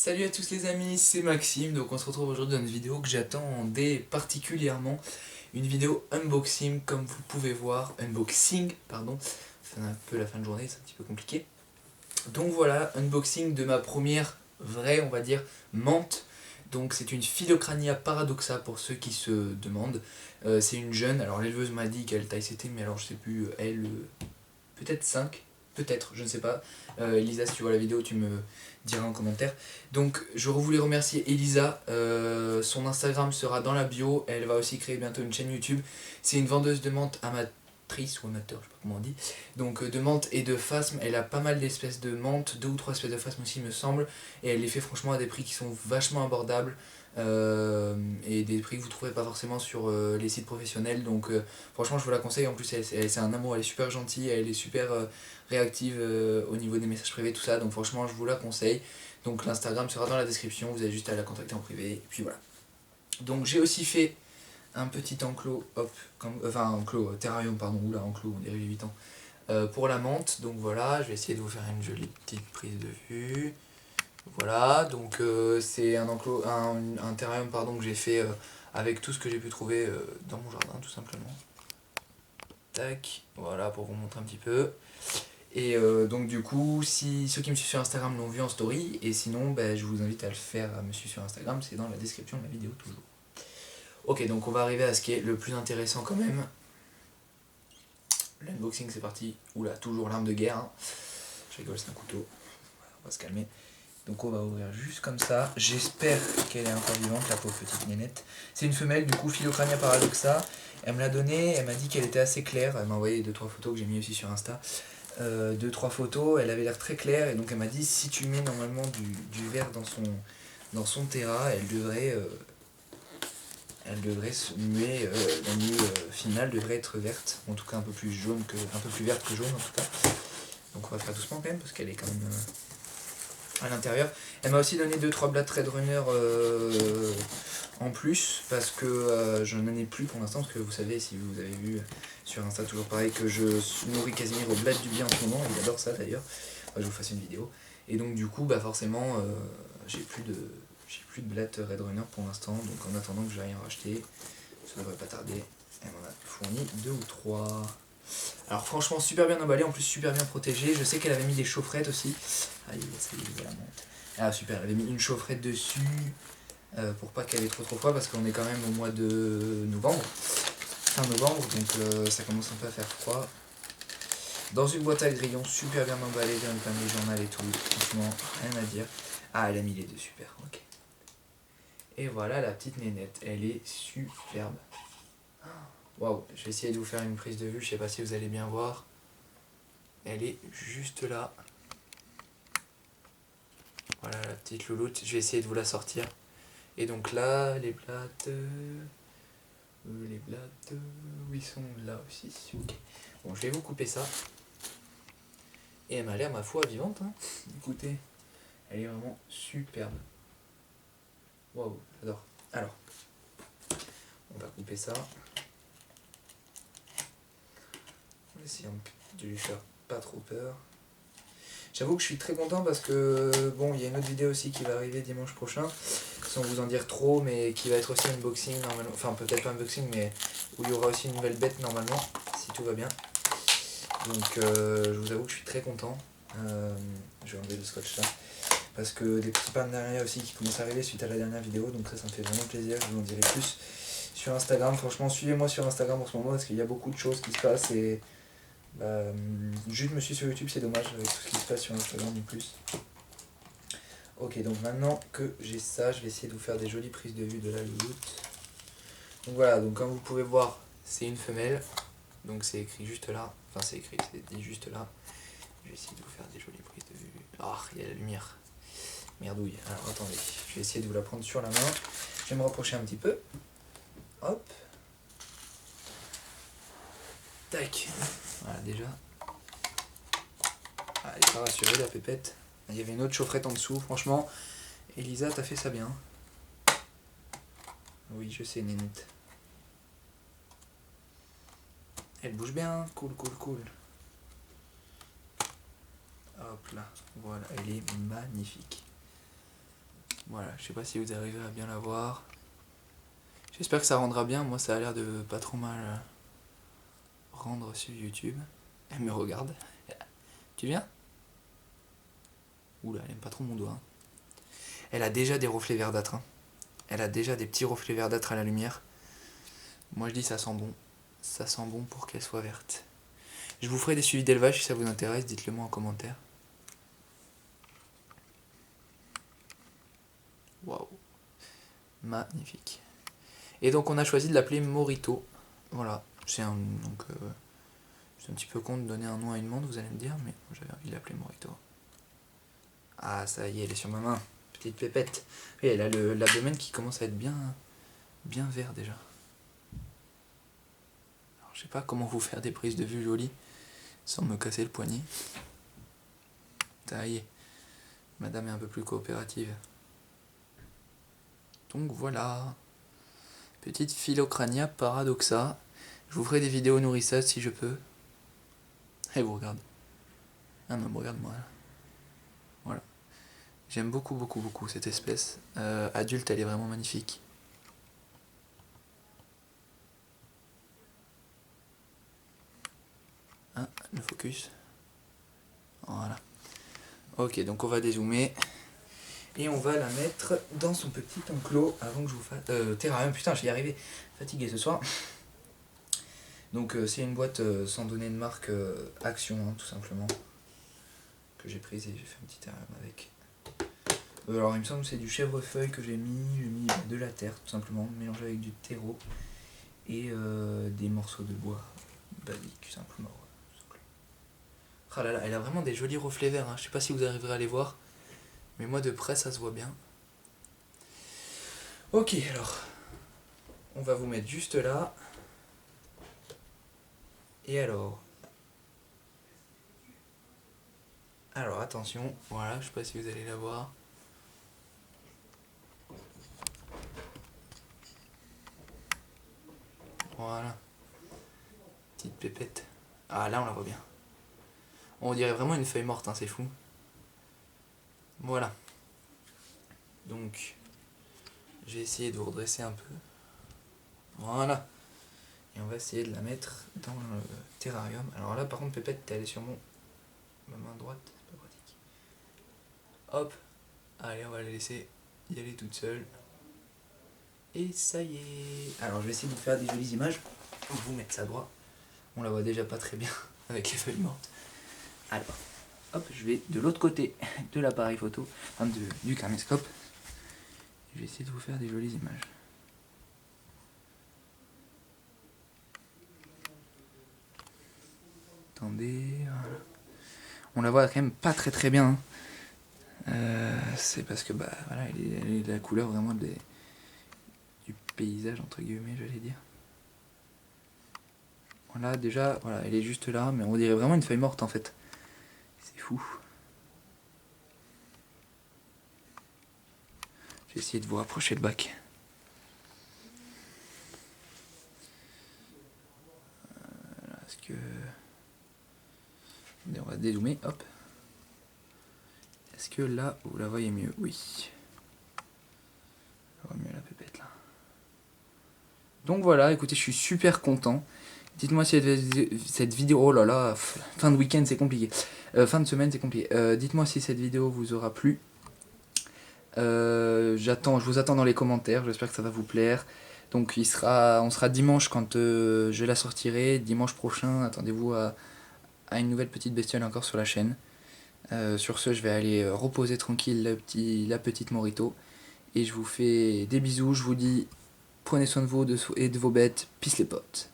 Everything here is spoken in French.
Salut à tous les amis, c'est Maxime, donc on se retrouve aujourd'hui dans une vidéo que j'attendais particulièrement, une vidéo unboxing comme vous pouvez voir, c'est un peu la fin de journée, c'est un petit peu compliqué. Donc voilà, unboxing de ma première vraie, on va dire, menthe. Donc c'est une Philocrania paradoxa pour ceux qui se demandent. C'est une jeune, alors l'éleveuse m'a dit quelle taille c'était, mais alors je sais plus, elle, peut-être 5, peut-être, je ne sais pas. Elisa, si tu vois la vidéo, tu me diras en commentaire. Donc je voulais remercier Elisa, son Instagram sera dans la bio, elle va aussi créer bientôt une chaîne YouTube. C'est une vendeuse de menthe amatrice ou amateur, je sais pas comment on dit. Donc de menthe et de phasme, elle a pas mal d'espèces de menthe, 2 ou 3 espèces de phasme aussi me semble, et elle les fait franchement à des prix qui sont vachement abordables. Et des prix que vous ne trouverez pas forcément sur les sites professionnels, donc franchement je vous la conseille. En plus c'est un amour, elle est super gentille, elle est super réactive au niveau des messages privés, tout ça, donc franchement je vous la conseille. Donc l'Instagram sera dans la description, vous avez juste à la contacter en privé, et puis voilà. Donc j'ai aussi fait un petit enclos, terrarium pardon, oula enclos, on dirait j'ai 8 ans, pour la menthe. Donc voilà, je vais essayer de vous faire une jolie petite prise de vue. Voilà, donc c'est un enclos, un terrarium pardon, que j'ai fait avec tout ce que j'ai pu trouver dans mon jardin tout simplement. Tac, voilà pour vous montrer un petit peu. Et donc du coup, si ceux qui me suivent sur Instagram l'ont vu en story, et sinon bah, je vous invite à le faire, à me suivre sur Instagram, c'est dans la description de la vidéo toujours. Ok, donc on va arriver à ce qui est le plus intéressant quand même. L'unboxing c'est parti. Oula, toujours l'arme de guerre, hein. Je rigole, c'est un couteau. On va se calmer. Donc on va ouvrir juste comme ça. J'espère qu'elle est encore vivante, la pauvre petite nénette. C'est une femelle, du coup, Philocrania paradoxa. Elle me l'a donnée, elle m'a dit qu'elle était assez claire. Elle m'a envoyé 2-3 photos que j'ai mis aussi sur Insta. 2-3 photos, elle avait l'air très claire. Et donc elle m'a dit, si tu mets normalement du vert dans son terra, elle devrait se muer. La nuit finale devrait être verte. En tout cas un peu plus verte que jaune en tout cas. Donc on va faire doucement quand même, parce qu'elle est quand même à l'intérieur. Elle m'a aussi donné 2-3 blattes Red Runner en plus, parce que je n'en ai plus pour l'instant, parce que vous savez, si vous avez vu sur Insta, toujours pareil, que je nourris Casimir aux blattes du bien en ce moment, il adore ça d'ailleurs. Enfin, je vous fasse une vidéo. Et donc du coup, bah forcément, j'ai plus de blattes Red Runner pour l'instant, donc en attendant que j'aille en racheter, ça devrait pas tarder. Elle m'en a fourni 2 ou 3. Alors franchement super bien emballé, en plus super bien protégé. Je sais qu'elle avait mis des chaufferettes aussi. Ah ça y est, la menthe. Ah super, elle avait mis une chaufferette dessus pour pas qu'elle ait trop froid, parce qu'on est quand même au mois de novembre, fin novembre, donc ça commence un peu à faire froid. Dans une boîte à grillons, super bien emballé, bien plein de journal et tout, franchement rien à dire. Ah, elle a mis les deux, super, ok. Et voilà la petite nénette, elle est superbe. Waouh, je vais essayer de vous faire une prise de vue, je sais pas si vous allez bien voir. Elle est juste là. Voilà la petite louloute, je vais essayer de vous la sortir. Et donc là, les blattes, où ils sont là aussi. Okay. Bon, je vais vous couper ça. Et elle m'a l'air, ma foi, vivante, hein. Écoutez, elle est vraiment superbe. Waouh, j'adore. Alors, on va couper ça. On va essayer de lui faire pas trop peur. J'avoue que je suis très content parce que, bon, il y a une autre vidéo aussi qui va arriver dimanche prochain, sans vous en dire trop, mais qui va être aussi unboxing normalement, enfin peut-être pas unboxing, mais où il y aura aussi une nouvelle bête normalement, si tout va bien. Donc je vous avoue que je suis très content. Je vais enlever le scotch là, parce que des petits partenariats aussi qui commencent à arriver suite à la dernière vidéo, donc ça me fait vraiment plaisir, je vous en dirai plus sur Instagram. Franchement, suivez-moi sur Instagram en ce moment, parce qu'il y a beaucoup de choses qui se passent, et juste me suivre sur YouTube, c'est dommage avec tout ce qui se passe sur Instagram en plus. Ok, donc maintenant que j'ai ça, je vais essayer de vous faire des jolies prises de vue de la louloute. Donc voilà, donc comme vous pouvez voir, c'est une femelle. Donc c'est écrit juste là. Enfin c'est écrit, c'est dit juste là. Je vais essayer de vous faire des jolies prises de vue. Ah, il y a la lumière. Merdouille. Alors attendez, je vais essayer de vous la prendre sur la main. Je vais me rapprocher un petit peu. Hop. Tac. Voilà déjà. Ah, elle est pas rassurée la pépette. Il y avait une autre chaufferette en dessous, franchement. Elisa, t'as fait ça bien. Oui, je sais, nénette. Elle bouge bien, cool. Hop là, voilà, elle est magnifique. Voilà, je sais pas si vous arriverez à bien la voir. J'espère que ça rendra bien, moi ça a l'air de pas trop mal rendre sur YouTube. Elle me regarde. Tu viens? Oula, elle aime pas trop mon doigt. Hein. Elle a déjà des reflets verdâtres. Hein. Elle a déjà des petits reflets verdâtres à la lumière. Moi je dis ça sent bon. Ça sent bon pour qu'elle soit verte. Je vous ferai des suivis d'élevage si ça vous intéresse, dites-le moi en commentaire. Waouh. Magnifique. Et donc on a choisi de l'appeler Morito. Voilà. C'est un petit peu con de donner un nom à une menthe, vous allez me dire, mais j'avais envie de l'appeler Morito. Ah ça y est, elle est sur ma main. Petite pépette. Et elle a l'abdomen qui commence à être bien vert déjà. Alors je sais pas comment vous faire des prises de vue jolies sans me casser le poignet. Ça y est. Madame est un peu plus coopérative. Donc voilà. Petite Philocrania paradoxa. Je vous ferai des vidéos nourrisseuses si je peux. Elle vous regarde. Ah non, regarde-moi. Voilà. J'aime beaucoup cette espèce. Adulte, elle est vraiment magnifique. Ah, le focus. Voilà. Ok, donc on va dézoomer. Et on va la mettre dans son petit enclos avant que je vous fasse... terrarium, putain, j'y arrivé. Fatigué ce soir. Donc c'est une boîte sans donner de marque Action, hein, tout simplement. Que j'ai prise et j'ai fait un petit terrarium avec. Alors il me semble que c'est du chèvrefeuille que j'ai mis de la terre tout simplement, mélangé avec du terreau et des morceaux de bois basiques tout simplement. Ah là là, elle a vraiment des jolis reflets verts, hein. Je sais pas si vous arriverez à les voir, mais moi de près ça se voit bien. Ok, alors on va vous mettre juste là. Et alors attention, voilà, je sais pas si vous allez la voir. Voilà. Petite pépette. Ah là on la voit bien. On dirait vraiment une feuille morte, hein, c'est fou. Voilà. Donc, j'ai essayé de vous redresser un peu. Voilà. Et on va essayer de la mettre dans le terrarium. Alors là par contre Pépette, t'es allée sur ma main droite, c'est pas pratique. Hop. Allez, on va la laisser y aller toute seule. Et ça y est. Alors je vais essayer de vous faire des jolies images. On va vous mettre ça droit. On la voit déjà pas très bien avec les feuilles mortes. Alors, hop, je vais de l'autre côté de l'appareil photo, enfin du caméscope. Je vais essayer de vous faire des jolies images. Attendez, voilà. On la voit quand même pas très bien. Hein. C'est parce que bah voilà, elle est de la couleur vraiment du paysage entre guillemets, j'allais dire. Voilà, déjà, voilà, elle est juste là, mais on dirait vraiment une feuille morte en fait. C'est fou. Je vais essayer de vous rapprocher le bac. Est-ce que... On va dézoomer, hop. Est-ce que là, vous la voyez mieux? Oui. On voit mieux la pépette là. Donc voilà, écoutez, je suis super content. Dites-moi si cette vidéo... Oh là là, fin de week-end c'est compliqué. Fin de semaine c'est compliqué. Dites-moi si cette vidéo vous aura plu. Je vous attends dans les commentaires, j'espère que ça va vous plaire. Donc on sera dimanche quand je la sortirai. Dimanche prochain, attendez-vous à une nouvelle petite bestiole encore sur la chaîne. Sur ce, je vais aller reposer tranquille la petite Morito. Et je vous fais des bisous, je vous dis prenez soin de vous et de vos bêtes. Peace les potes.